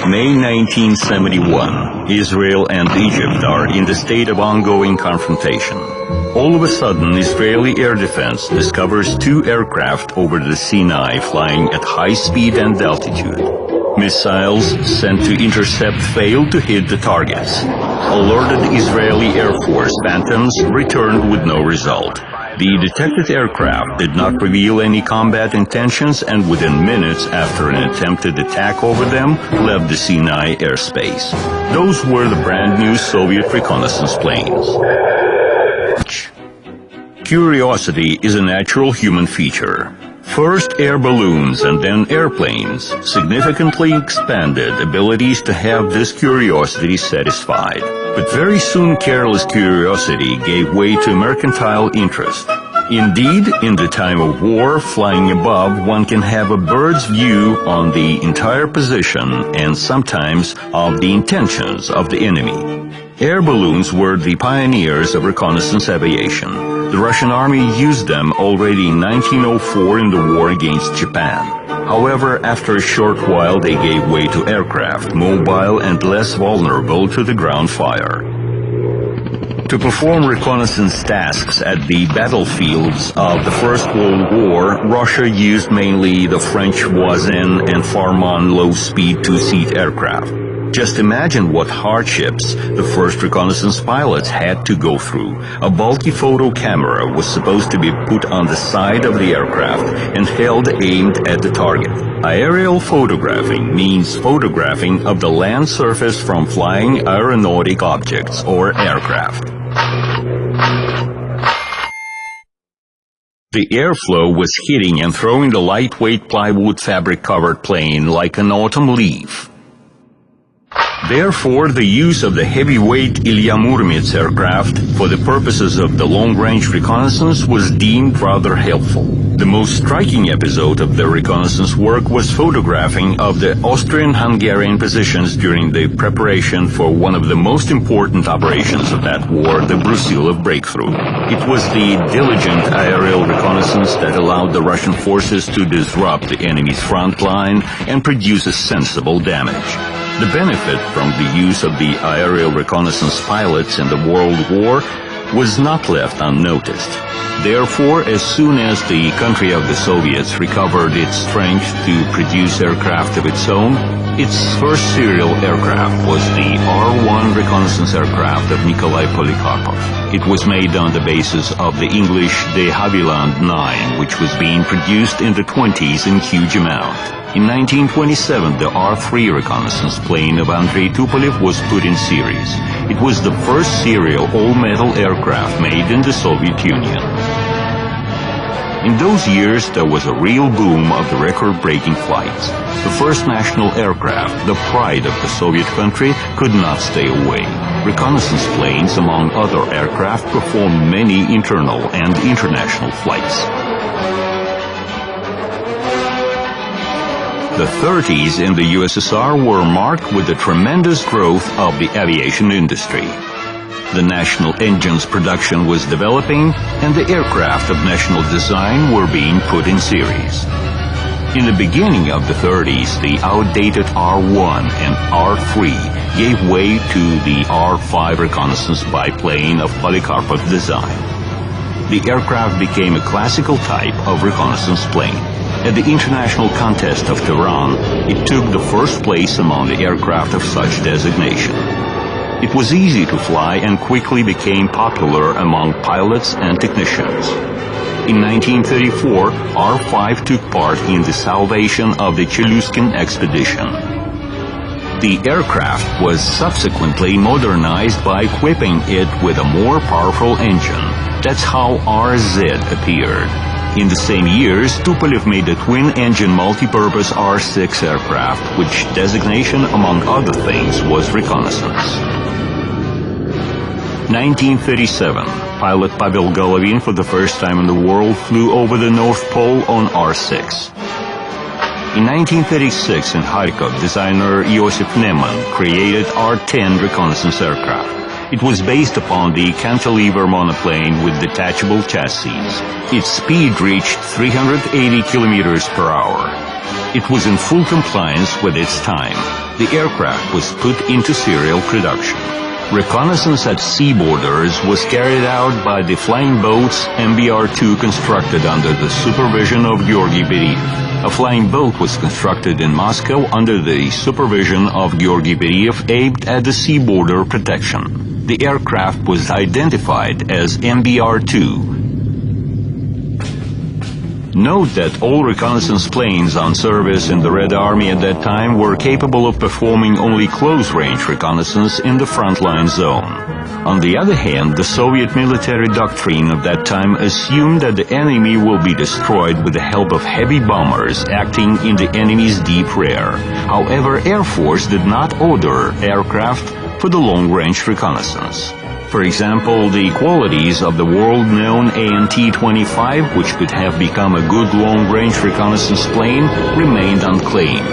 May 1971, Israel and Egypt are in the state of ongoing confrontation. All of a sudden, Israeli air defense discovers two aircraft over the Sinai flying at high speed and altitude. Missiles sent to intercept failed to hit the targets. Alerted Israeli Air Force Phantoms returned with no result. The detected aircraft did not reveal any combat intentions and within minutes after an attempted attack over them left the Sinai airspace. Those were the brand new Soviet reconnaissance planes. Curiosity is a natural human feature. First air balloons and then airplanes significantly expanded abilities to have this curiosity satisfied. But very soon careless curiosity gave way to mercantile interest. Indeed, in the time of war, flying above, one can have a bird's view on the entire position and sometimes of the intentions of the enemy. Air balloons were the pioneers of reconnaissance aviation. The Russian army used them already in 1904 in the war against Japan. However, after a short while they gave way to aircraft, mobile and less vulnerable to the ground fire. To perform reconnaissance tasks at the battlefields of the First World War, Russia used mainly the French Voisin and Farman low-speed two-seat aircraft. Just imagine what hardships the first reconnaissance pilots had to go through. A bulky photo camera was supposed to be put on the side of the aircraft and held aimed at the target. Aerial photographing means photographing of the land surface from flying aeronautic objects or aircraft. The airflow was hitting and throwing the lightweight plywood fabric-covered plane like an autumn leaf. Therefore, the use of the heavyweight Ilya Muromets aircraft for the purposes of the long-range reconnaissance was deemed rather helpful. The most striking episode of the reconnaissance work was photographing of the Austrian-Hungarian positions during the preparation for one of the most important operations of that war, the Brusilov breakthrough. It was the diligent aerial reconnaissance that allowed the Russian forces to disrupt the enemy's front line and produce a sensible damage. The benefit from the use of the aerial reconnaissance pilots in the World War was not left unnoticed. Therefore, as soon as the country of the Soviets recovered its strength to produce aircraft of its own, its first serial aircraft was the R-1 reconnaissance aircraft of Nikolai Polikarpov. It was made on the basis of the English de Havilland 9, which was being produced in the 20s in huge amount. In 1927, the R-3 reconnaissance plane of Andrei Tupolev was put in series. It was the first serial all-metal aircraft made in the Soviet Union. In those years, there was a real boom of the record-breaking flights. The first national aircraft, the pride of the Soviet country, could not stay away. Reconnaissance planes, among other aircraft, performed many internal and international flights. The 30s in the USSR were marked with the tremendous growth of the aviation industry. The national engines production was developing, and the aircraft of national design were being put in series. In the beginning of the 30s, the outdated R-1 and R-3 gave way to the R-5 reconnaissance biplane of Polikarpov design. The aircraft became a classical type of reconnaissance plane. At the international contest of Tehran, it took the first place among the aircraft of such designation. It was easy to fly and quickly became popular among pilots and technicians. In 1934, R-5 took part in the salvation of the Cheluzkin expedition. The aircraft was subsequently modernized by equipping it with a more powerful engine. That's how RZ appeared. In the same years, Tupolev made a twin-engine multi-purpose R-6 aircraft, which designation, among other things, was reconnaissance. 1937, pilot Pavel Golovin for the first time in the world flew over the North Pole on R-6. In 1936, in Kharkov, designer Iosif Neman created R-10 reconnaissance aircraft. It was based upon the cantilever monoplane with detachable chassis. Its speed reached 380 kilometers per hour. It was in full compliance with its time. The aircraft was put into serial production. Reconnaissance at sea borders was carried out by the flying boats MBR-2 constructed under the supervision of Georgy Beriev. A flying boat was constructed in Moscow under the supervision of Georgy Beriev aimed at the sea border protection. The aircraft was identified as MBR-2. Note that all reconnaissance planes on service in the Red Army at that time were capable of performing only close-range reconnaissance in the frontline zone. On the other hand, the Soviet military doctrine of that time assumed that the enemy will be destroyed with the help of heavy bombers acting in the enemy's deep rear. However, Air Force did not order aircraft for the long-range reconnaissance. For example, the qualities of the world-known AN-T-25, which could have become a good long-range reconnaissance plane, remained unclaimed.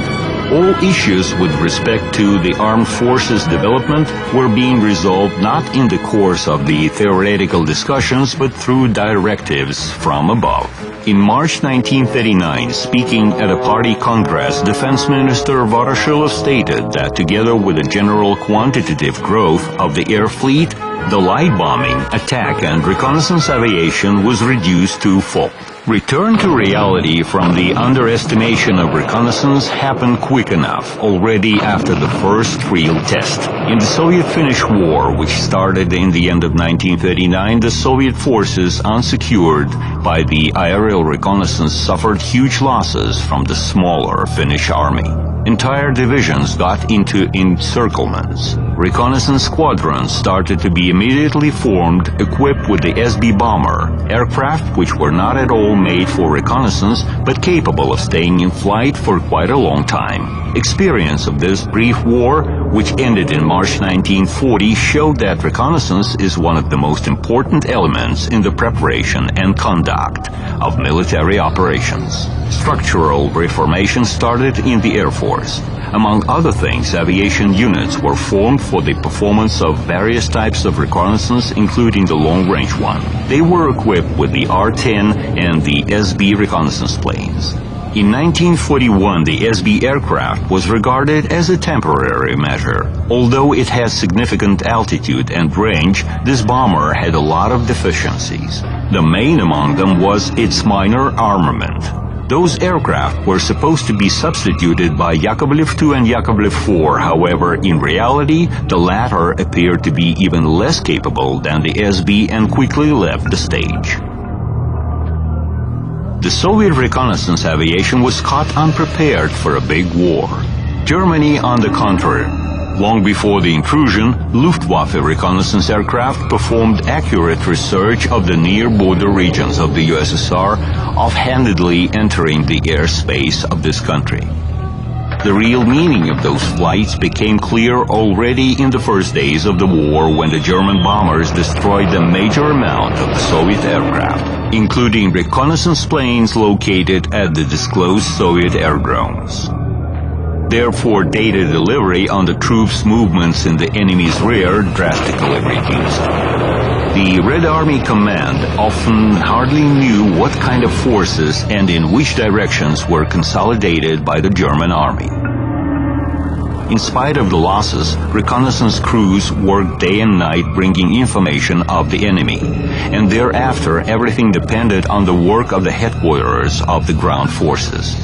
All issues with respect to the armed forces development were being resolved not in the course of the theoretical discussions, but through directives from above. In March 1939, speaking at a party congress, Defense Minister Voroshilov stated that together with the general quantitative growth of the air fleet, the light bombing, attack, and reconnaissance aviation was reduced to fold. Return to reality from the underestimation of reconnaissance happened quick enough, already after the first real test. In the Soviet-Finnish War, which started in the end of 1939, the Soviet forces, unsecured by the aerial reconnaissance, suffered huge losses from the smaller Finnish army. Entire divisions got into encirclements. Reconnaissance squadrons started to be immediately formed, equipped with the SB bomber, aircraft which were not at all made for reconnaissance, but capable of staying in flight for quite a long time. Experience of this brief war, which ended in March 1940, showed that reconnaissance is one of the most important elements in the preparation and conduct of military operations. Structural reformation started in the Air Force. Among other things, aviation units were formed for the performance of various types of reconnaissance, including the long-range one. They were equipped with the R-10 and the SB reconnaissance planes. In 1941, the SB aircraft was regarded as a temporary measure. Although it has significant altitude and range, this bomber had a lot of deficiencies. The main among them was its minor armament. Those aircraft were supposed to be substituted by Yakovlev II and Yakovlev IV. However, in reality, the latter appeared to be even less capable than the SB and quickly left the stage. The Soviet reconnaissance aviation was caught unprepared for a big war. Germany, on the contrary, long before the intrusion, Luftwaffe reconnaissance aircraft performed accurate research of the near-border regions of the USSR, offhandedly entering the airspace of this country. The real meaning of those flights became clear already in the first days of the war, when the German bombers destroyed a major amount of the Soviet aircraft, including reconnaissance planes located at the disclosed Soviet aerodromes. Therefore, data delivery on the troops' movements in the enemy's rear drastically reduced. The Red Army Command often hardly knew what kind of forces and in which directions were consolidated by the German army. In spite of the losses, reconnaissance crews worked day and night bringing information of the enemy, and thereafter everything depended on the work of the headquarters of the ground forces.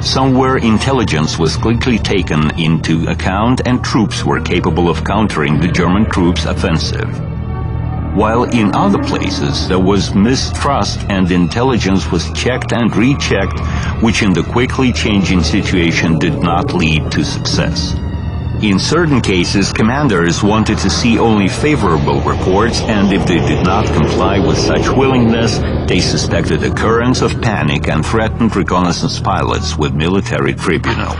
Somewhere intelligence was quickly taken into account and troops were capable of countering the German troops' offensive. While in other places there was mistrust and intelligence was checked and rechecked, which in the quickly changing situation did not lead to success. In certain cases, commanders wanted to see only favorable reports, and if they did not comply with such willingness, they suspected occurrence of panic and threatened reconnaissance pilots with military tribunal.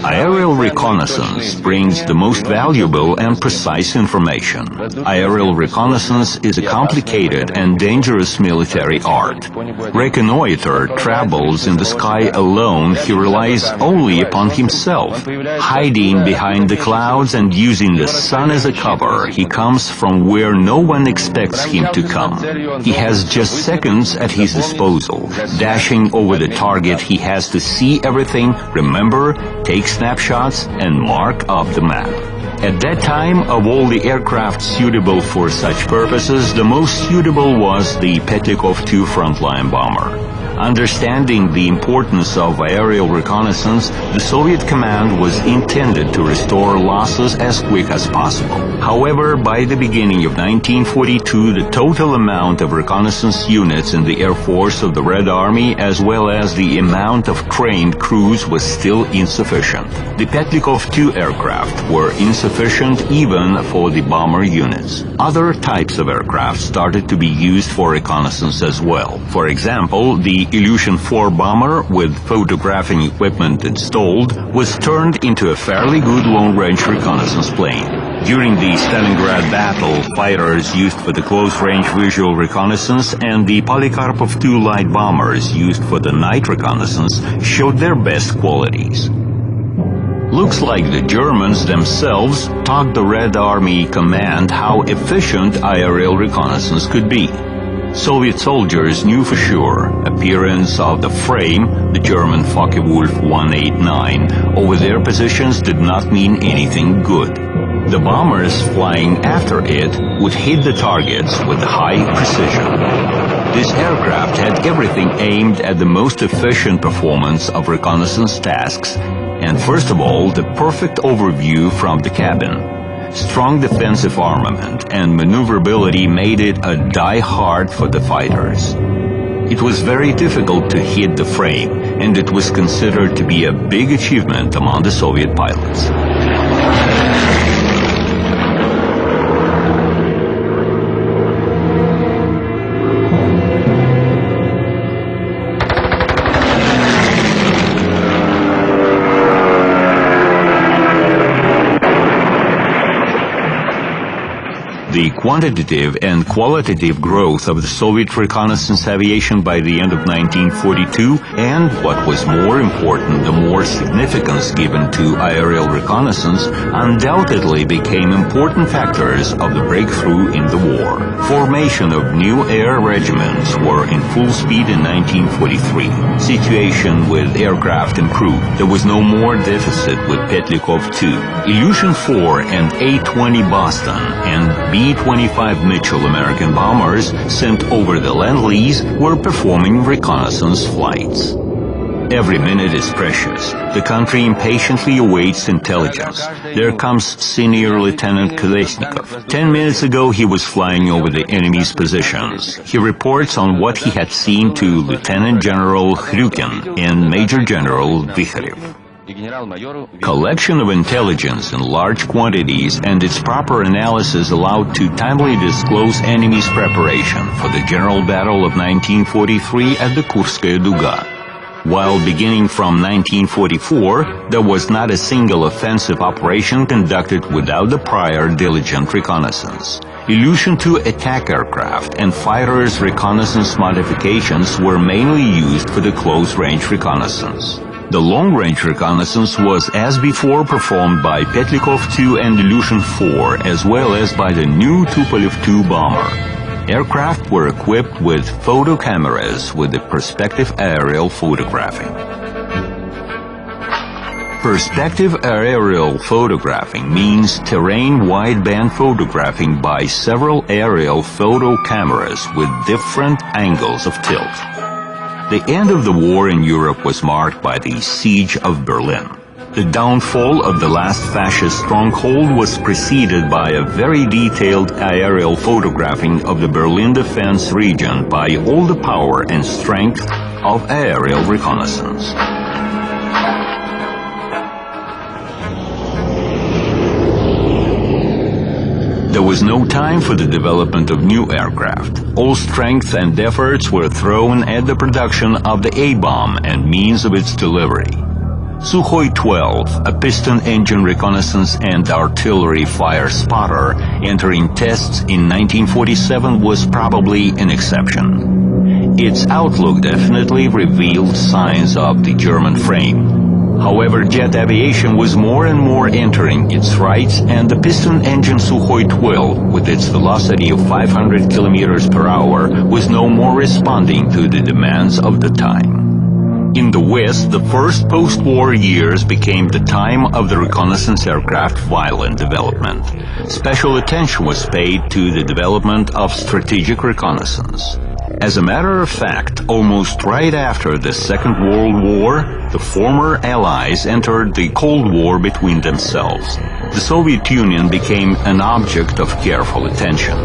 Aerial reconnaissance brings the most valuable and precise information. Aerial reconnaissance is a complicated and dangerous military art. Reconnoiter travels in the sky alone. He relies only upon himself. Hiding behind the clouds and using the sun as a cover, he comes from where no one expects him to come. He has just seconds at his disposal. Dashing over the target, he has to see everything, remember, take snapshots, and mark up the map. At that time, of all the aircraft suitable for such purposes, the most suitable was the Petlikov II frontline bomber. Understanding the importance of aerial reconnaissance, the Soviet command was intended to restore losses as quick as possible. However, by the beginning of 1942, the total amount of reconnaissance units in the Air Force of the Red Army, as well as the amount of trained crews, was still insufficient. The Petlikov II aircraft were insufficient even for the bomber units. Other types of aircraft started to be used for reconnaissance as well. For example, the Ilyushin-4 bomber, with photographing equipment installed, was turned into a fairly good long-range reconnaissance plane. During the Stalingrad battle, fighters used for the close-range visual reconnaissance and the Polikarpov II light bombers used for the night reconnaissance showed their best qualities. Looks like the Germans themselves taught the Red Army command how efficient aerial reconnaissance could be. Soviet soldiers knew for sure appearance of the frame, the German Focke-Wulf 189, over their positions did not mean anything good. The bombers flying after it would hit the targets with high precision. This aircraft had everything aimed at the most efficient performance of reconnaissance tasks, and first of all, the perfect overview from the cabin. Strong defensive armament and maneuverability made it a die-hard for the fighters. It was very difficult to hit the frame, and it was considered to be a big achievement among the Soviet pilots. The quantitative and qualitative growth of the Soviet reconnaissance aviation by the end of 1942, and, what was more important, the more significance given to aerial reconnaissance, undoubtedly became important factors of the breakthrough in the war. Formation of new air regiments were in full speed in 1943. Situation with aircraft improved. There was no more deficit with Petlikov II. Ilyushin-4 and A-20 Boston and B-25 Mitchell American bombers sent over the Lend-Lease were performing reconnaissance flights. Every minute is precious. The country impatiently awaits intelligence. There comes Senior Lieutenant Kolesnikov. 10 minutes ago he was flying over the enemy's positions. He reports on what he had seen to Lieutenant General Hryukin and Major General Vikharev. Collection of intelligence in large quantities and its proper analysis allowed to timely disclose enemy's preparation for the general battle of 1943 at the Kurskaya Duga. While beginning from 1944, there was not a single offensive operation conducted without the prior diligent reconnaissance. Ilyushin-2 attack aircraft and fighters' reconnaissance modifications were mainly used for the close-range reconnaissance. The long-range reconnaissance was, as before, performed by Petlikov II and Ilyushin-4, as well as by the new Tupolev II bomber. Aircraft were equipped with photo cameras with the perspective aerial photographing. Perspective aerial photographing means terrain wideband photographing by several aerial photo cameras with different angles of tilt. The end of the war in Europe was marked by the Siege of Berlin. The downfall of the last fascist stronghold was preceded by a very detailed aerial photographing of the Berlin defense region by all the power and strength of aerial reconnaissance. There was no time for the development of new aircraft. All strength and efforts were thrown at the production of the A-bomb and means of its delivery. Sukhoi 12, a piston-engine reconnaissance and artillery fire spotter entering tests in 1947, was probably an exception. Its outlook definitely revealed signs of the German frame. However, jet aviation was more and more entering its rights, and the piston-engine Sukhoi 12, with its velocity of 500 kilometers per hour, was no more responding to the demands of the time. In the West, the first post-war years became the time of the reconnaissance aircraft violent development. Special attention was paid to the development of strategic reconnaissance. As a matter of fact, almost right after the Second World War, the former Allies entered the Cold War between themselves. The Soviet Union became an object of careful attention.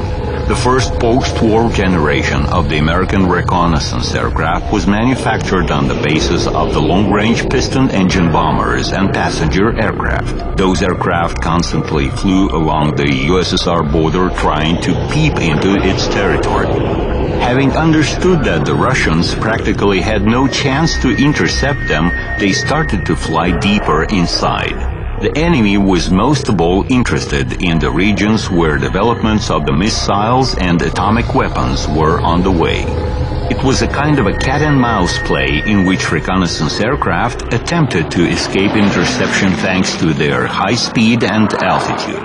The first post-war generation of the American reconnaissance aircraft was manufactured on the basis of the long-range piston-engine bombers and passenger aircraft. Those aircraft constantly flew along the USSR border trying to peep into its territory. Having understood that the Russians practically had no chance to intercept them, they started to fly deeper inside. The enemy was most of all interested in the regions where developments of the missiles and atomic weapons were on the way. It was a kind of a cat-and-mouse play in which reconnaissance aircraft attempted to escape interception thanks to their high speed and altitude.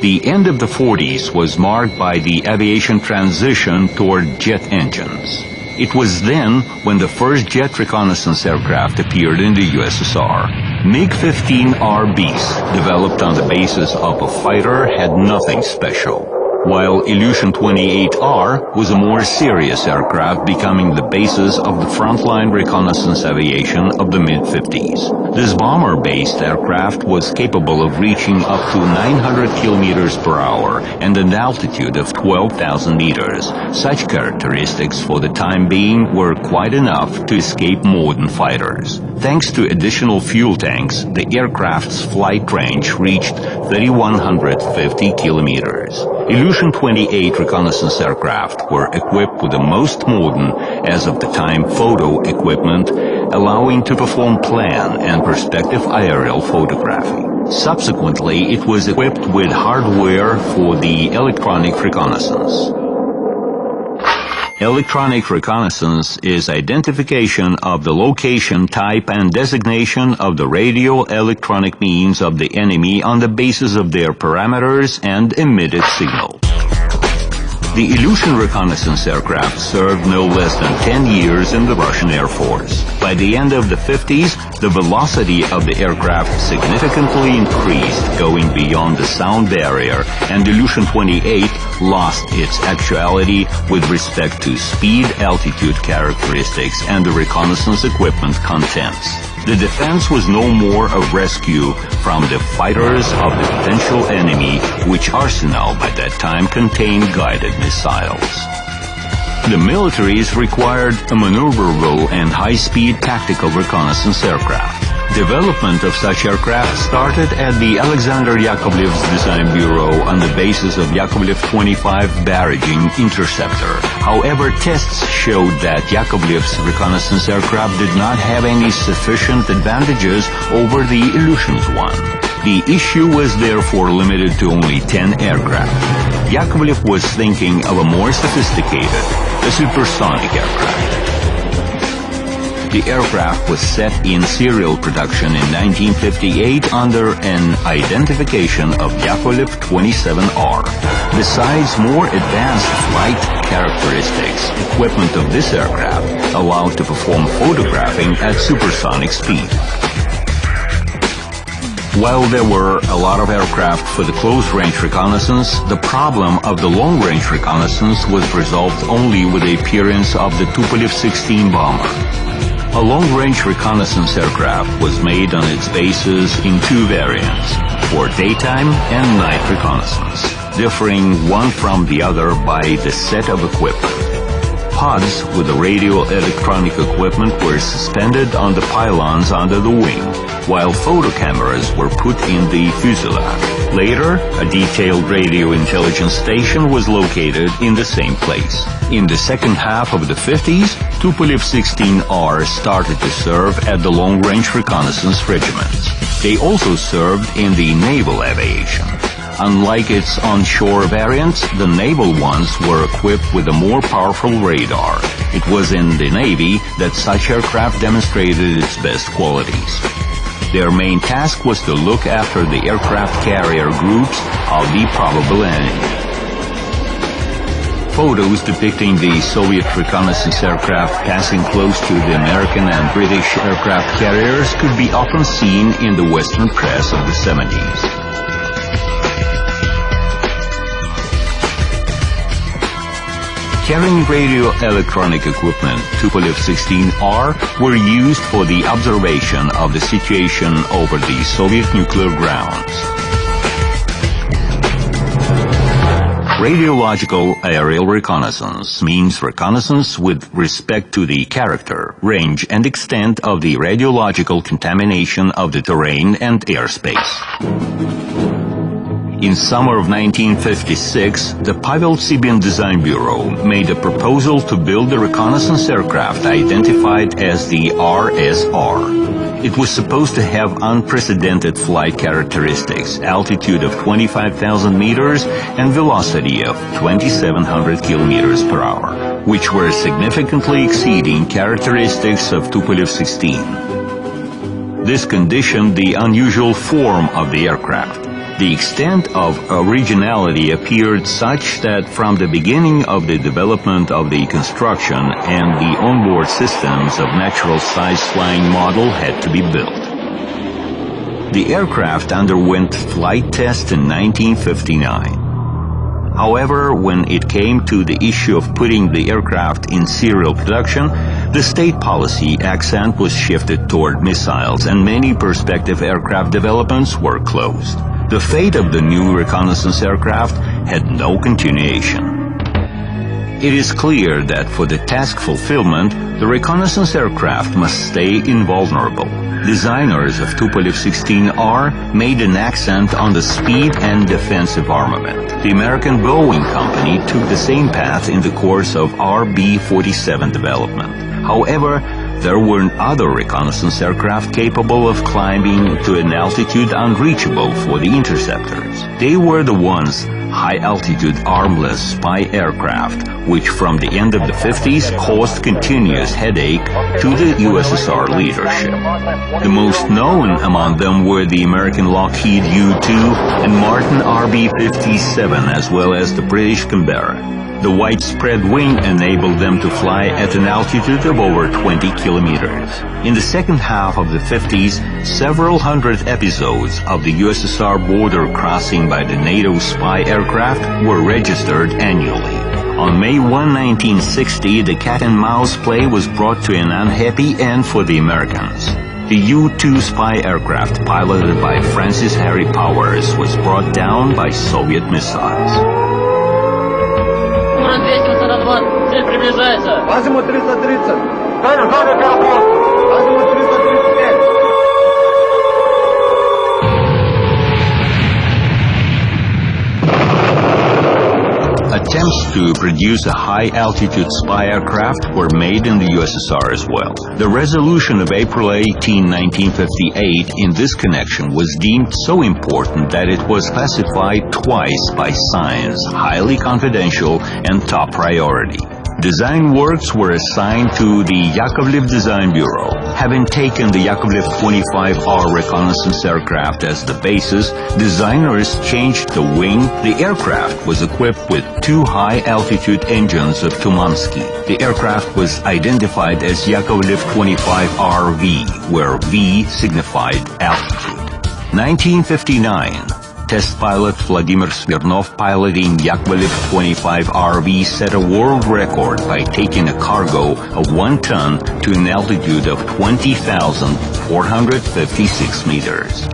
The end of the 40s was marked by the aviation transition toward jet engines. It was then when the first jet reconnaissance aircraft appeared in the USSR. MiG-15RBs, developed on the basis of a fighter, had nothing special, while Ilyushin-28R was a more serious aircraft, becoming the basis of the frontline reconnaissance aviation of the mid-50s. This bomber-based aircraft was capable of reaching up to 900 kilometers per hour and an altitude of 12,000 meters. Such characteristics for the time being were quite enough to escape modern fighters. Thanks to additional fuel tanks, the aircraft's flight range reached 3,150 kilometers. Ilyushin-28 reconnaissance aircraft were equipped with the most modern, as of the time, photo equipment, allowing to perform plan and perspective aerial photography. Subsequently, it was equipped with hardware for the electronic reconnaissance. Electronic reconnaissance is identification of the location, type, and designation of the radio-electronic means of the enemy on the basis of their parameters and emitted signal. The Ilyushin reconnaissance aircraft served no less than 10 years in the Russian Air Force. By the end of the 50s, the velocity of the aircraft significantly increased, going beyond the sound barrier, and Ilyushin-28 lost its actuality with respect to speed, altitude characteristics, and the reconnaissance equipment contents. The defense was no more a rescue from the fighters of the potential enemy, which arsenal by that time contained guided missiles. The militaries required a maneuverable and high-speed tactical reconnaissance aircraft. Development of such aircraft started at the Alexander Yakovlev's Design Bureau on the basis of Yakovlev 25 Barraging Interceptor. However, tests showed that Yakovlev's reconnaissance aircraft did not have any sufficient advantages over the Ilyushin's one. The issue was therefore limited to only 10 aircraft. Yakovlev was thinking of a more sophisticated, a supersonic aircraft. The aircraft was set in serial production in 1958 under an identification of Yakovlev 27R. Besides more advanced flight characteristics, equipment of this aircraft allowed to perform photographing at supersonic speed. While there were a lot of aircraft for the close-range reconnaissance, the problem of the long-range reconnaissance was resolved only with the appearance of the Tupolev 16 bomber. A long-range reconnaissance aircraft was made on its basis in two variants, for daytime and night reconnaissance, differing one from the other by the set of equipment. pods with the radio-electronic equipment were suspended on the pylons under the wing, while photo cameras were put in the fuselage. Later, a detailed radio intelligence station was located in the same place. In the second half of the 50s, Tupolev 16R started to serve at the long-range reconnaissance regiments. They also served in the naval aviation. Unlike its onshore variants, the naval ones were equipped with a more powerful radar. It was in the Navy that such aircraft demonstrated its best qualities. Their main task was to look after the aircraft carrier groups of the probable enemy. Photos depicting the Soviet reconnaissance aircraft passing close to the American and British aircraft carriers could be often seen in the Western press of the 70s. Carrying radio-electronic equipment, Tupolev 16R were used for the observation of the situation over the Soviet nuclear grounds. Radiological aerial reconnaissance means reconnaissance with respect to the character, range, and extent of the radiological contamination of the terrain and airspace. In summer of 1956, the Pavel Tsibin Design Bureau made a proposal to build a reconnaissance aircraft identified as the RSR. It was supposed to have unprecedented flight characteristics, altitude of 25,000 meters and velocity of 2,700 kilometers per hour, which were significantly exceeding characteristics of Tupolev 16. This conditioned the unusual form of the aircraft. The extent of originality appeared such that from the beginning of the development of the construction and the onboard systems of natural-size flying model had to be built. The aircraft underwent flight tests in 1959. However, when it came to the issue of putting the aircraft in serial production, the state policy accent was shifted toward missiles and many prospective aircraft developments were closed. The fate of the new reconnaissance aircraft had no continuation. It is clear that for the task fulfillment, the reconnaissance aircraft must stay invulnerable. Designers of Tupolev 16R made an accent on the speed and defensive armament. The American Boeing company took the same path in the course of RB-47 development. However, there were other reconnaissance aircraft capable of climbing to an altitude unreachable for the interceptors. They were the ones high-altitude armless spy aircraft, which from the end of the 50s caused continuous headache to the USSR leadership. The most known among them were the American Lockheed U-2 and Martin RB-57, as well as the British Canberra. The widespread wing enabled them to fly at an altitude of over 20 kilometers. In the second half of the 50s, several hundred episodes of the USSR border crossing by the NATO spy aircraft were registered annually. On May 1, 1960, the cat-and-mouse play was brought to an unhappy end for the Americans. The U-2 spy aircraft, piloted by Francis Harry Powers, was brought down by Soviet missiles. Цель приближается. Азимут 330. Азимут 335. Attempts to produce a high-altitude spy aircraft were made in the USSR as well. The resolution of April 18, 1958 in this connection was deemed so important that it was classified twice by Science, highly confidential and top priority. Design works were assigned to the Yakovlev Design Bureau. Having taken the Yakovlev 25R reconnaissance aircraft as the basis, designers changed the wing. The aircraft was equipped with two high-altitude engines of Tumansky. The aircraft was identified as Yakovlev 25RV, where V signified altitude. 1959. Test pilot Vladimir Smirnov piloting Yakovlev 25RV set a world record by taking a cargo of 1 ton to an altitude of 20,456 meters.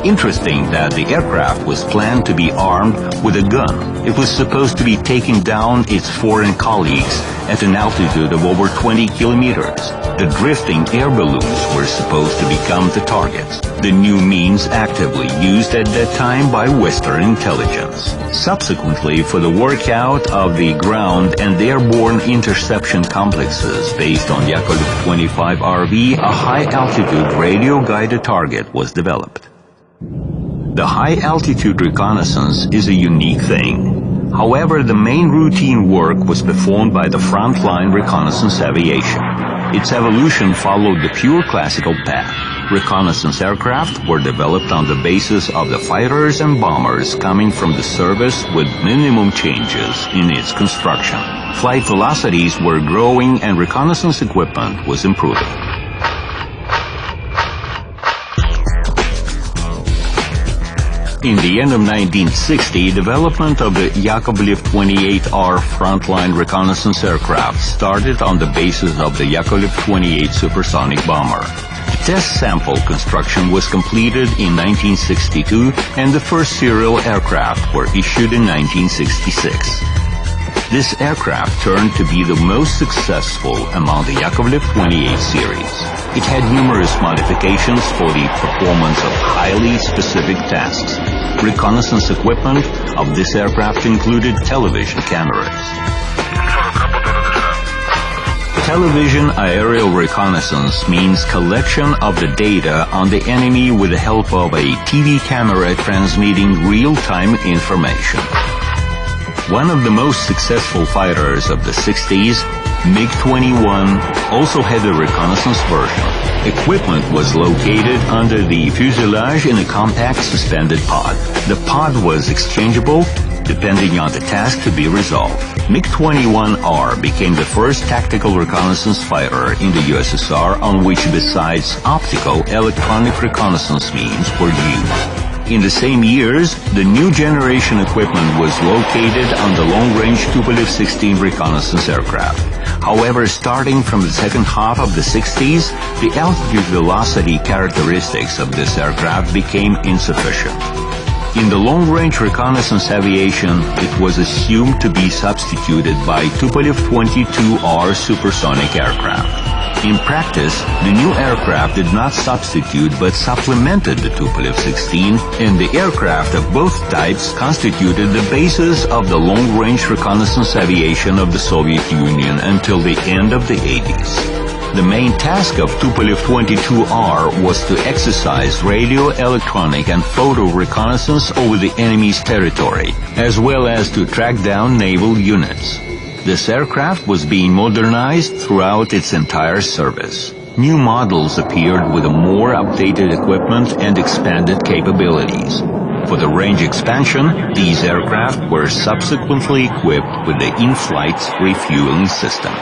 Interesting that the aircraft was planned to be armed with a gun. It was supposed to be taking down its foreign colleagues at an altitude of over 20 kilometers. The drifting air balloons were supposed to become the targets, the new means actively used at that time by Western intelligence. Subsequently, for the workout of the ground and airborne interception complexes based on Yakovlev 25 RV, a high-altitude radio-guided target was developed. The high-altitude reconnaissance is a unique thing. However, the main routine work was performed by the frontline reconnaissance aviation. Its evolution followed the pure classical path. Reconnaissance aircraft were developed on the basis of the fighters and bombers coming from the service with minimum changes in its construction. Flight velocities were growing and reconnaissance equipment was improving. In the end of 1960, development of the Yakovlev 28R frontline reconnaissance aircraft started on the basis of the Yakovlev 28 supersonic bomber. The test sample construction was completed in 1962, and the first serial aircraft were issued in 1966. This aircraft turned to be the most successful among the Yakovlev 28 series. It had numerous modifications for the performance of highly specific tasks. Reconnaissance equipment of this aircraft included television cameras. Television aerial reconnaissance means collection of the data on the enemy with the help of a TV camera transmitting real-time information. One of the most successful fighters of the 60s, MiG-21, also had a reconnaissance version. Equipment was located under the fuselage in a compact suspended pod. The pod was exchangeable depending on the task to be resolved. MiG-21R became the first tactical reconnaissance fighter in the USSR on which, besides optical, electronic reconnaissance means were used. In the same years, the new generation equipment was located on the long-range Tupolev 16 reconnaissance aircraft. However, starting from the second half of the 60s, the altitude velocity characteristics of this aircraft became insufficient. In the long-range reconnaissance aviation, it was assumed to be substituted by Tupolev 22R supersonic aircraft. In practice, the new aircraft did not substitute but supplemented the Tupolev 16, and the aircraft of both types constituted the basis of the long-range reconnaissance aviation of the Soviet Union until the end of the 80s. The main task of Tupolev 22R was to exercise radio, electronic, and photo reconnaissance over the enemy's territory, as well as to track down naval units. This aircraft was being modernized throughout its entire service. New models appeared with a more updated equipment and expanded capabilities. For the range expansion, these aircraft were subsequently equipped with the in-flight refueling system.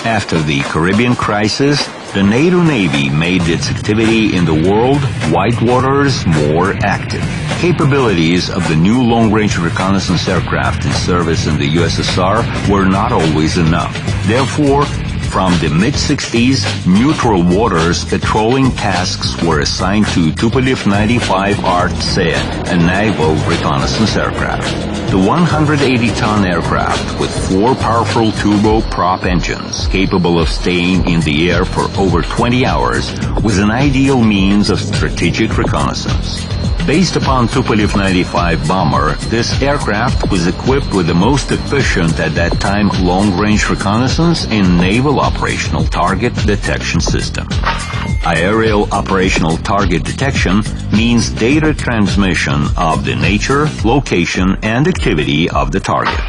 After the Caribbean crisis, the NATO Navy made its activity in the world wide waters more active. Capabilities of the new long-range reconnaissance aircraft in service in the USSR were not always enough. Therefore, from the mid-60s, neutral waters patrolling tasks were assigned to Tupolev 95 RC, a naval reconnaissance aircraft. The 180-ton aircraft with 4 powerful turboprop engines capable of staying in the air for over 20 hours was an ideal means of strategic reconnaissance. Based upon Tupolev 95 bomber, this aircraft was equipped with the most efficient at that time long-range reconnaissance and naval operational target detection system. Aerial operational target detection means data transmission of the nature, location, and activity of the target.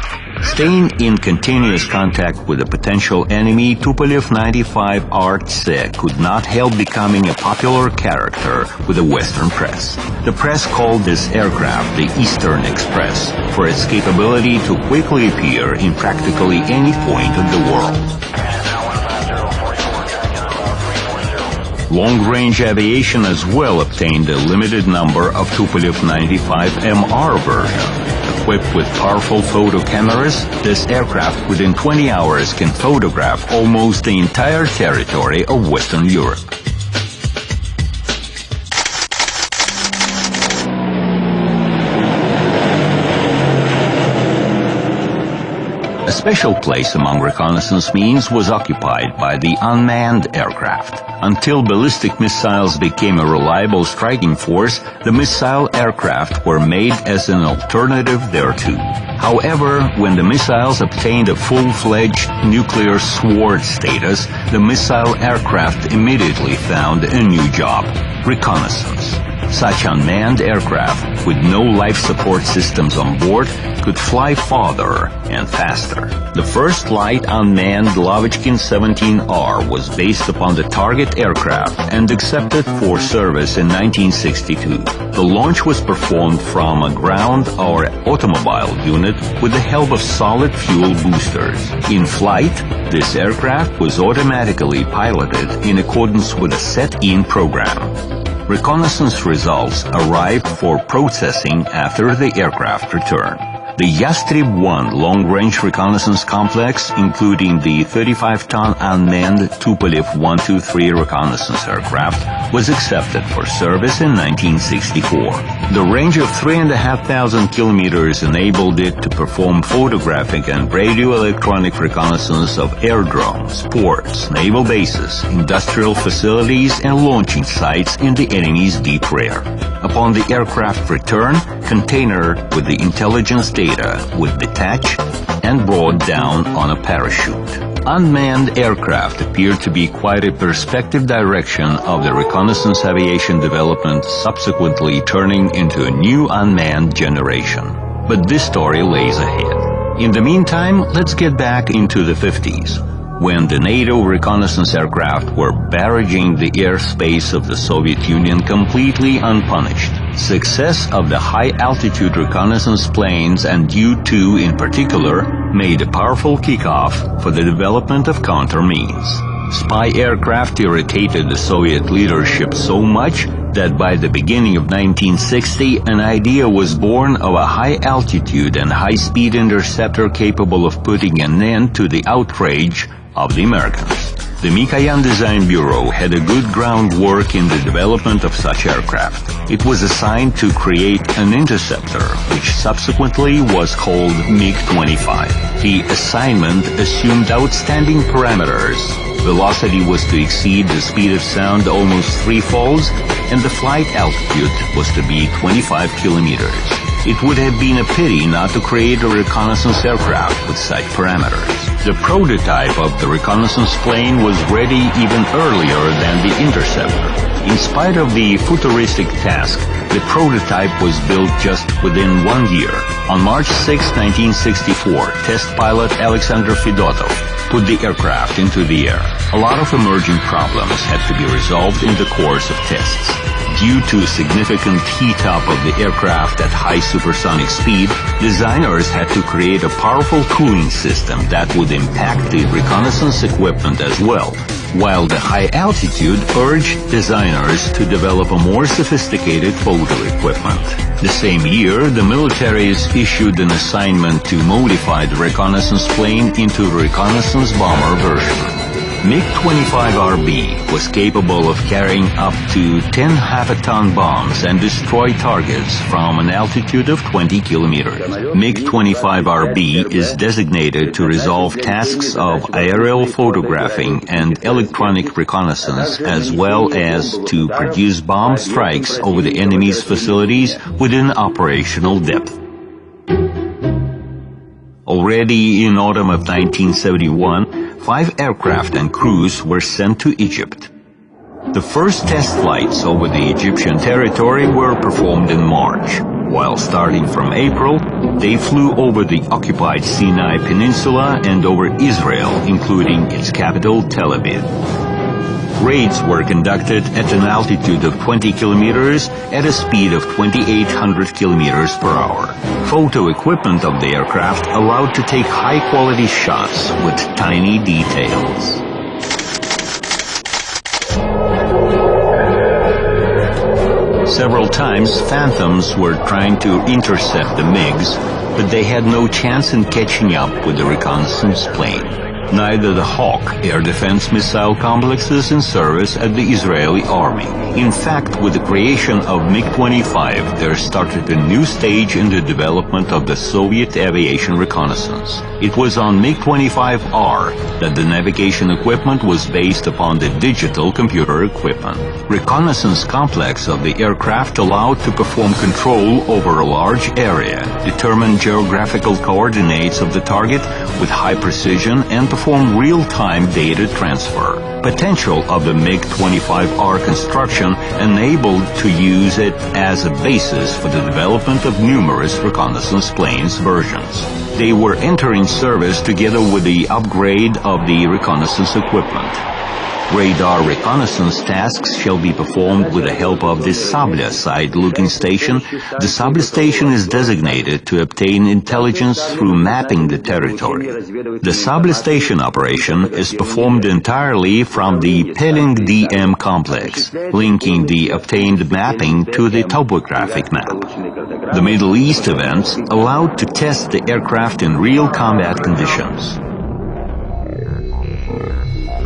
Staying in continuous contact with a potential enemy, Tupolev 95 RC could not help becoming a popular character with the Western press. The press called this aircraft the Eastern Express for its capability to quickly appear in practically any point of the world. Long-range aviation as well obtained a limited number of Tupolev 95 MR version. Equipped with powerful photo cameras, this aircraft within 20 hours can photograph almost the entire territory of Western Europe. special place among reconnaissance means was occupied by the unmanned aircraft. Until ballistic missiles became a reliable striking force, the missile aircraft were made as an alternative thereto. However, when the missiles obtained a full-fledged nuclear sword status, the missile aircraft immediately found a new job: reconnaissance. Such unmanned aircraft, with no life support systems on board, could fly farther and faster. The first light unmanned Lavochkin 17R was based upon the target aircraft and accepted for service in 1962. The launch was performed from a ground or automobile unit with the help of solid fuel boosters. In flight, this aircraft was automatically piloted in accordance with a set-in program. Reconnaissance results arrived for processing after the aircraft returned. The Yastreb-1 long-range reconnaissance complex, including the 35-ton unmanned Tupolev 123 reconnaissance aircraft, was accepted for service in 1964. The range of 3,500 kilometers enabled it to perform photographic and radio-electronic reconnaissance of aerodromes, ports, naval bases, industrial facilities, and launching sites in the enemy's deep rear. Upon the aircraft return, container with the intelligence data would detach and brought down on a parachute. Unmanned aircraft appeared to be quite a perspective direction of the reconnaissance aviation development, subsequently turning into a new unmanned generation. But this story lays ahead. In the meantime, let's get back into the 50s. When the NATO reconnaissance aircraft were barraging the airspace of the Soviet Union completely unpunished. Success of the high-altitude reconnaissance planes and U-2 in particular made a powerful kickoff for the development of counter-means. Spy aircraft irritated the Soviet leadership so much that by the beginning of 1960, an idea was born of a high-altitude and high-speed interceptor capable of putting an end to the outrage of the Americans. The Mikoyan Design Bureau had a good groundwork in the development of such aircraft. It was assigned to create an interceptor, which subsequently was called MiG-25. The assignment assumed outstanding parameters. Velocity was to exceed the speed of sound almost threefolds, and the flight altitude was to be 25 kilometers. It would have been a pity not to create a reconnaissance aircraft with such parameters. The prototype of the reconnaissance plane was ready even earlier than the interceptor. In spite of the futuristic task, the prototype was built just within 1 year. On March 6, 1964, test pilot Alexander Fedotov put the aircraft into the air. A lot of emerging problems had to be resolved in the course of tests. Due to significant heat-up of the aircraft at high supersonic speed, designers had to create a powerful cooling system that would impact the reconnaissance equipment as well, while the high altitude urged designers to develop a more sophisticated photo equipment. The same year, the militaries issued an assignment to modify the reconnaissance plane into a reconnaissance bomber version. MiG-25RB was capable of carrying up to 10 half-a-ton bombs and destroy targets from an altitude of 20 kilometers. MiG-25RB is designated to resolve tasks of aerial photographing and electronic reconnaissance, as well as to produce bomb strikes over the enemy's facilities within operational depth. Already in autumn of 1971, 5 aircraft and crews were sent to Egypt. The first test flights over the Egyptian territory were performed in March, while starting from April, they flew over the occupied Sinai Peninsula and over Israel, including its capital, Tel Aviv. Raids were conducted at an altitude of 20 kilometers at a speed of 2,800 kilometers per hour. Photo equipment of the aircraft allowed to take high-quality shots with tiny details. Several times, Phantoms were trying to intercept the MiGs, but they had no chance in catching up with the reconnaissance plane. neither the Hawk air defense missile complexes in service at the Israeli army. In fact, with the creation of MiG-25, there started a new stage in the development of the Soviet aviation reconnaissance. It was on MiG-25R that the navigation equipment was based upon the digital computer equipment. Reconnaissance complex of the aircraft allowed to perform control over a large area, determine geographical coordinates of the target with high precision, and perform real-time data transfer. Potential of the MiG-25R construction enabled to use it as a basis for the development of numerous reconnaissance planes versions. They were entering service together with the upgrade of the reconnaissance equipment. Radar reconnaissance tasks shall be performed with the help of the Sabля side-looking station. The Sabля station is designated to obtain intelligence through mapping the territory. The Sabля station operation is performed entirely from the Pelling DM complex, linking the obtained mapping to the topographic map. The Middle East events allowed to test the aircraft in real combat conditions.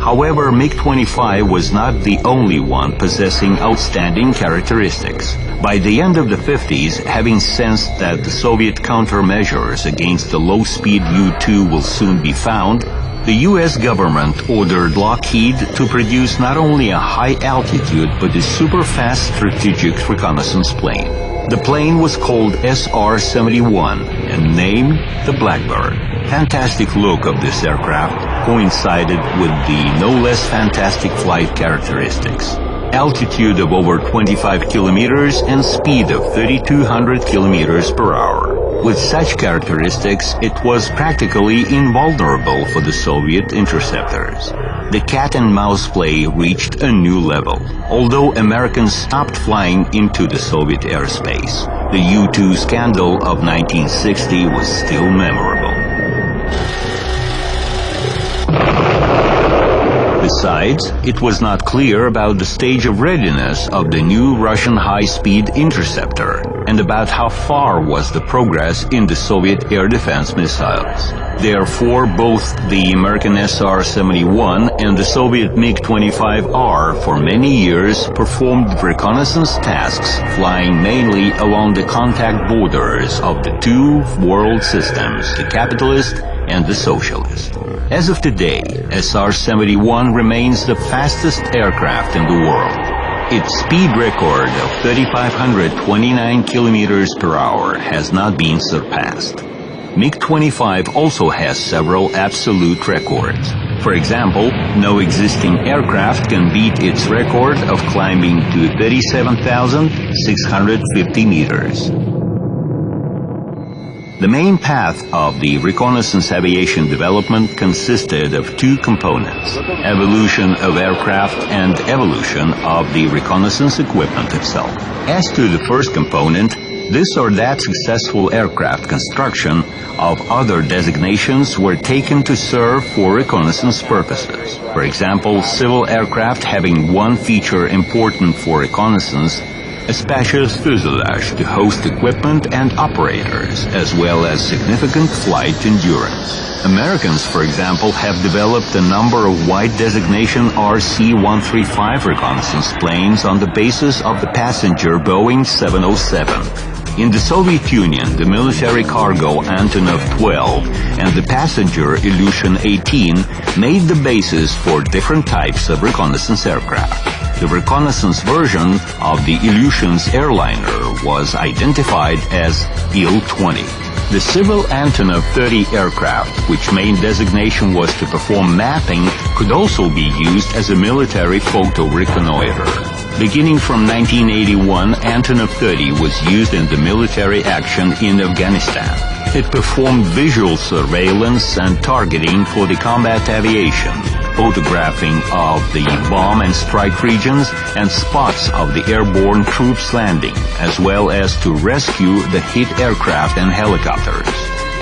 However, MiG-25 was not the only one possessing outstanding characteristics. By the end of the 50s, having sensed that the Soviet countermeasures against the low-speed U-2 will soon be found, the U.S. government ordered Lockheed to produce not only a high-altitude but a super-fast strategic reconnaissance plane. The plane was called SR-71 and named the Blackbird. Fantastic look of this aircraft coincided with the no less fantastic flight characteristics. Altitude of over 25 kilometers and speed of 3,200 kilometers per hour. With such characteristics, it was practically invulnerable for the Soviet interceptors. The cat-and-mouse play reached a new level. Although Americans stopped flying into the Soviet airspace, the U-2 scandal of 1960 was still memorable. Besides, it was not clear about the stage of readiness of the new Russian high-speed interceptor and about how far was the progress in the Soviet air defense missiles. Therefore, both the American SR-71 and the Soviet MiG-25R for many years performed reconnaissance tasks flying mainly along the contact borders of the two world systems, the capitalist and the socialist. As of today, SR-71 remains the fastest aircraft in the world. Its speed record of 3,529 kilometers per hour has not been surpassed. MiG-25 also has several absolute records. For example, no existing aircraft can beat its record of climbing to 37,650 meters. The main path of the reconnaissance aviation development consisted of two components: evolution of aircraft and evolution of the reconnaissance equipment itself. As to the first component, this or that successful aircraft construction of other designations were taken to serve for reconnaissance purposes. For example, civil aircraft having one feature important for reconnaissance: a spacious fuselage to host equipment and operators, as well as significant flight endurance. Americans, for example, have developed a number of wide designation RC-135 reconnaissance planes on the basis of the passenger Boeing 707. In the Soviet Union, the military cargo Antonov 12 and the passenger Ilyushin 18 made the basis for different types of reconnaissance aircraft. The reconnaissance version of the Ilyushin's airliner was identified as Il-20. The civil Antonov 30 aircraft, which main designation was to perform mapping, could also be used as a military photo reconnoiter. Beginning from 1981, Antonov 30 was used in the military action in Afghanistan. It performed visual surveillance and targeting for the combat aviation, photographing of the bomb and strike regions and spots of the airborne troops landing, as well as to rescue the hit aircraft and helicopters.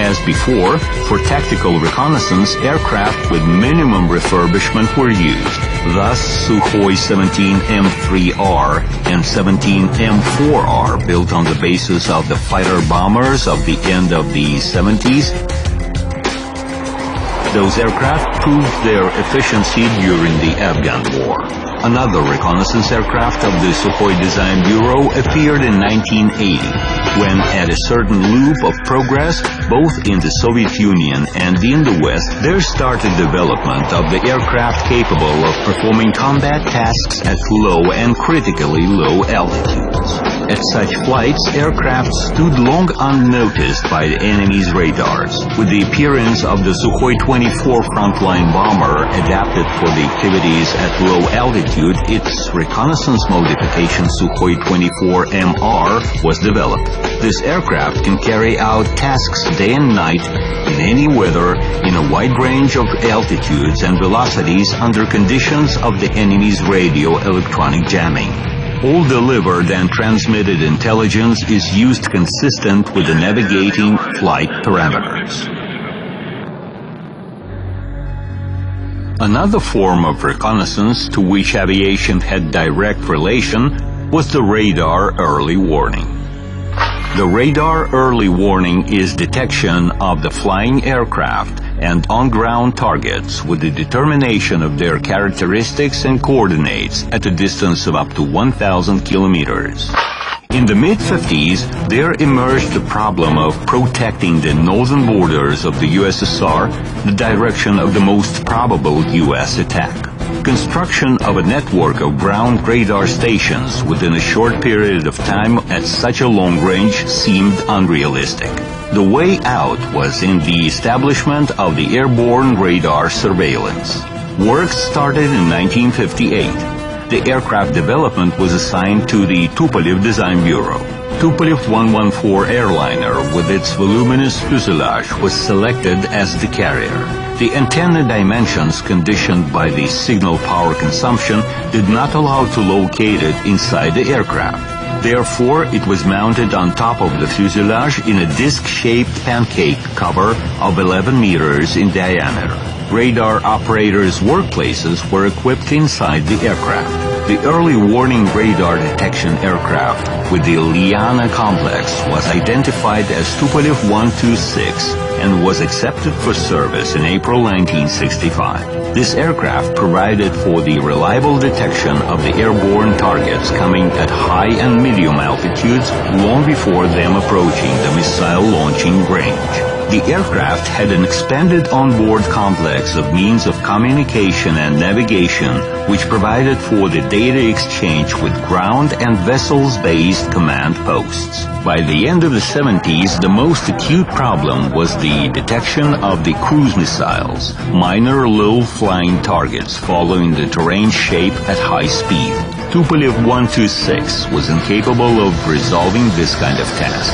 As before, for tactical reconnaissance, aircraft with minimum refurbishment were used. Thus, Sukhoi 17M3R and 17M4R, built on the basis of the fighter bombers of the end of the 70s, Those aircraft proved their efficiency during the Afghan War. Another reconnaissance aircraft of the Sukhoi Design Bureau appeared in 1980, when at a certain loop of progress, both in the Soviet Union and in the West, there started development of the aircraft capable of performing combat tasks at low and critically low altitudes. At such flights, aircraft stood long unnoticed by the enemy's radars. With the appearance of the Sukhoi 24 frontline bomber adapted for the activities at low altitude, its reconnaissance modification Sukhoi 24MR was developed. This aircraft can carry out tasks day and night in any weather in a wide range of altitudes and velocities under conditions of the enemy's radio-electronic jamming. All delivered and transmitted intelligence is used consistent with the navigating flight parameters. Another form of reconnaissance to which aviation had direct relation was the radar early warning. The radar early warning is detection of the flying aircraft and on-ground targets with the determination of their characteristics and coordinates at a distance of up to 1,000 kilometers. In the mid-50s, there emerged the problem of protecting the northern borders of the USSR, the direction of the most probable US attack. Construction of a network of ground radar stations within a short period of time at such a long range seemed unrealistic. The way out was in the establishment of the airborne radar surveillance. Work started in 1958. The aircraft development was assigned to the Tupolev Design Bureau. Tupolev 114 airliner with its voluminous fuselage was selected as the carrier. The antenna dimensions, conditioned by the signal power consumption, did not allow to locate it inside the aircraft. Therefore, it was mounted on top of the fuselage in a disc-shaped pancake cover of 11 meters in diameter. Radar operators' workplaces were equipped inside the aircraft. The early warning radar detection aircraft with the Liana complex was identified as Tupolev 126 and was accepted for service in April 1965. This aircraft provided for the reliable detection of the airborne targets coming at high and medium altitudes long before them approaching the missile launching range. The aircraft had an expanded onboard complex of means of communication and navigation which provided for the data exchange with ground and vessels-based command posts. By the end of the 70s, the most acute problem was the detection of the cruise missiles, minor low-flying targets following the terrain shape at high speed. Tupolev 126 was incapable of resolving this kind of task.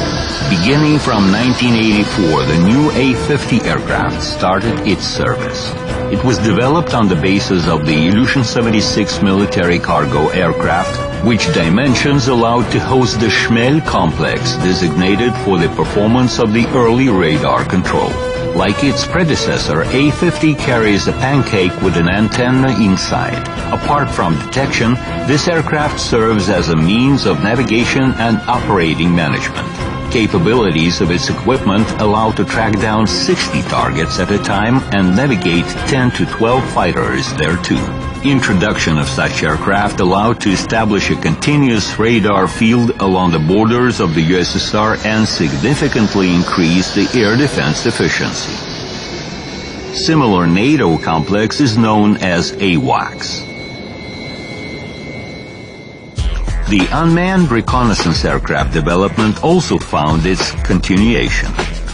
Beginning from 1984, the new A-50 aircraft started its service. It was developed on the basis of the Ilyushin 76 military cargo aircraft, which dimensions allowed to host the Shmel complex designated for the performance of the early radar control. Like its predecessor, A-50 carries a pancake with an antenna inside. Apart from detection, this aircraft serves as a means of navigation and operating management. Capabilities of its equipment allow to track down 60 targets at a time and navigate 10 to 12 fighters thereto. Introduction of such aircraft allowed to establish a continuous radar field along the borders of the USSR and significantly increase the air defense efficiency. Similar NATO complex is known as AWACS. The unmanned reconnaissance aircraft development also found its continuation.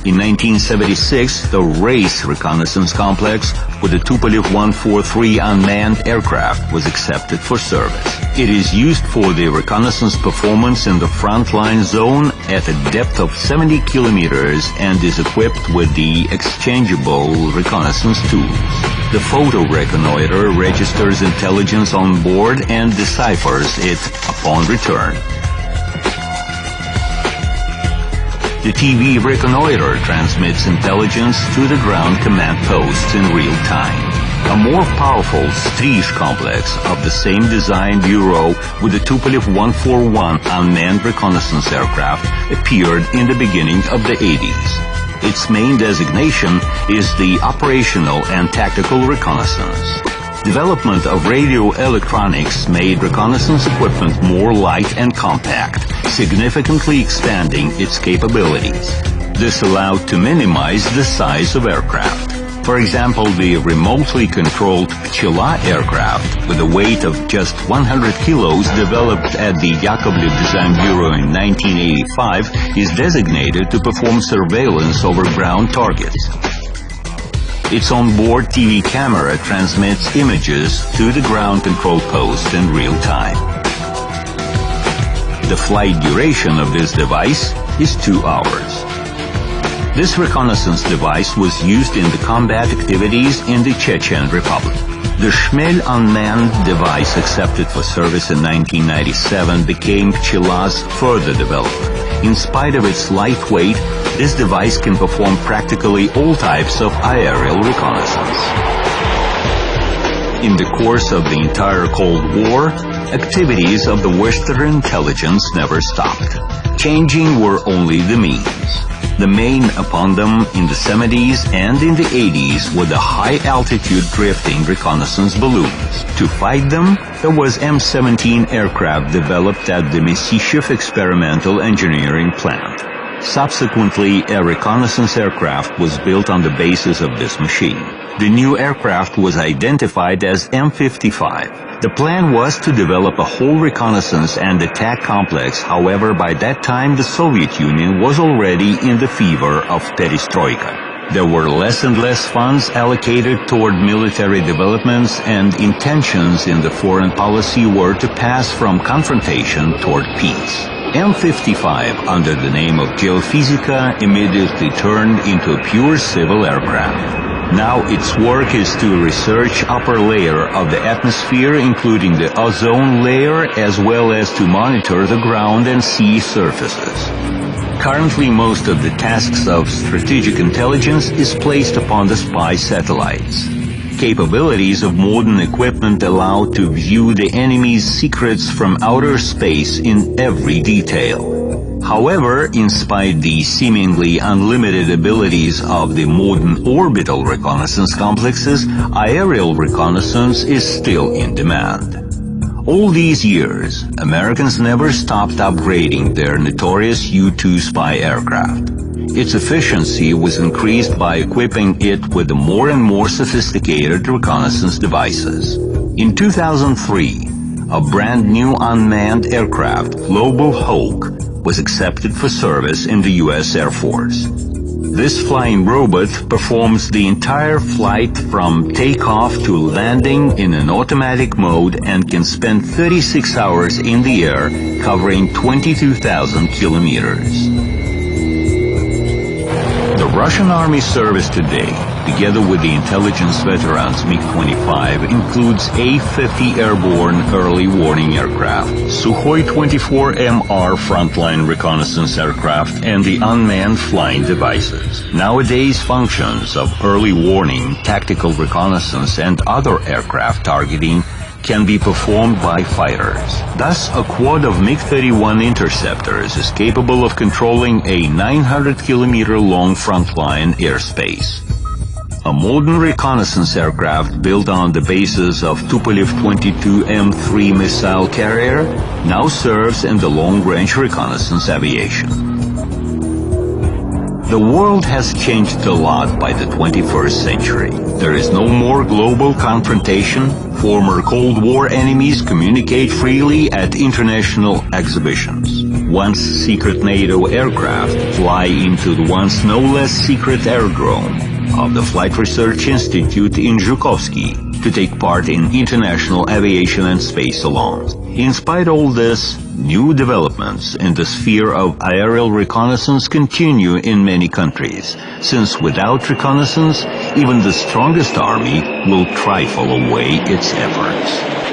In 1976, the RACE reconnaissance complex with the Tupolev 143 unmanned aircraft was accepted for service. It is used for the reconnaissance performance in the frontline zone at a depth of 70 kilometers and is equipped with the exchangeable reconnaissance tools. The photo reconnoiter registers intelligence on board and deciphers it upon return. The TV reconnoiter transmits intelligence to the ground command posts in real time. A more powerful Strish complex of the same design bureau with the Tupolev 141 unmanned reconnaissance aircraft appeared in the beginning of the 80s. Its main designation is the operational and tactical reconnaissance. Development of radio electronics made reconnaissance equipment more light and compact, significantly expanding its capabilities. This allowed to minimize the size of aircraft. For example, the remotely controlled Pchela aircraft, with a weight of just 100 kilos, developed at the Yakovlev Design Bureau in 1985, is designated to perform surveillance over ground targets. Its onboard TV camera transmits images to the ground control post in real time. The flight duration of this device is 2 hours. This reconnaissance device was used in the combat activities in the Chechen Republic. The Shmel unmanned device accepted for service in 1997 became Pchela's further development. In spite of its light weight, this device can perform practically all types of aerial reconnaissance. In the course of the entire Cold War, activities of the Western intelligence never stopped. Changing were only the means. The main upon them in the 70s and in the 80s were the high-altitude drifting reconnaissance balloons. To fight them, there was M-17 aircraft developed at the Missishev Experimental Engineering Plant. Subsequently, a reconnaissance aircraft was built on the basis of this machine. The new aircraft was identified as M-55. The plan was to develop a whole reconnaissance and attack complex. However, by that time, the Soviet Union was already in the fever of perestroika. There were less and less funds allocated toward military developments, and intentions in the foreign policy were to pass from confrontation toward peace. M-55, under the name of Geofysica, immediately turned into a pure civil aircraft. Now its work is to research upper layer of the atmosphere, including the ozone layer, as well as to monitor the ground and sea surfaces. Currently, most of the tasks of strategic intelligence is placed upon the spy satellites. Capabilities of modern equipment allow to view the enemy's secrets from outer space in every detail. However, in spite of the seemingly unlimited abilities of the modern orbital reconnaissance complexes, aerial reconnaissance is still in demand. All these years, Americans never stopped upgrading their notorious U-2 spy aircraft. Its efficiency was increased by equipping it with more and more sophisticated reconnaissance devices. In 2003, a brand new unmanned aircraft, Global Hawk, was accepted for service in the U.S. Air Force. This flying robot performs the entire flight from takeoff to landing in an automatic mode and can spend 36 hours in the air, covering 22,000 kilometers. The Russian Army service today, together with the intelligence veterans MiG-25, includes A-50 airborne early warning aircraft, Sukhoi 24MR frontline reconnaissance aircraft, and the unmanned flying devices. Nowadays, functions of early warning, tactical reconnaissance, and other aircraft targeting can be performed by fighters. Thus, a quad of MiG-31 interceptors is capable of controlling a 900-kilometer-long frontline airspace. A modern reconnaissance aircraft built on the basis of Tupolev 22M3 missile carrier now serves in the long-range reconnaissance aviation. The world has changed a lot by the 21st century. There is no more global confrontation. Former Cold War enemies communicate freely at international exhibitions. Once secret NATO aircraft fly into the once no less secret aerodrome of the Flight Research Institute in Zhukovsky to take part in international aviation and space salons. In spite of all this, new developments in the sphere of aerial reconnaissance continue in many countries, since without reconnaissance, even the strongest army will trifle away its efforts.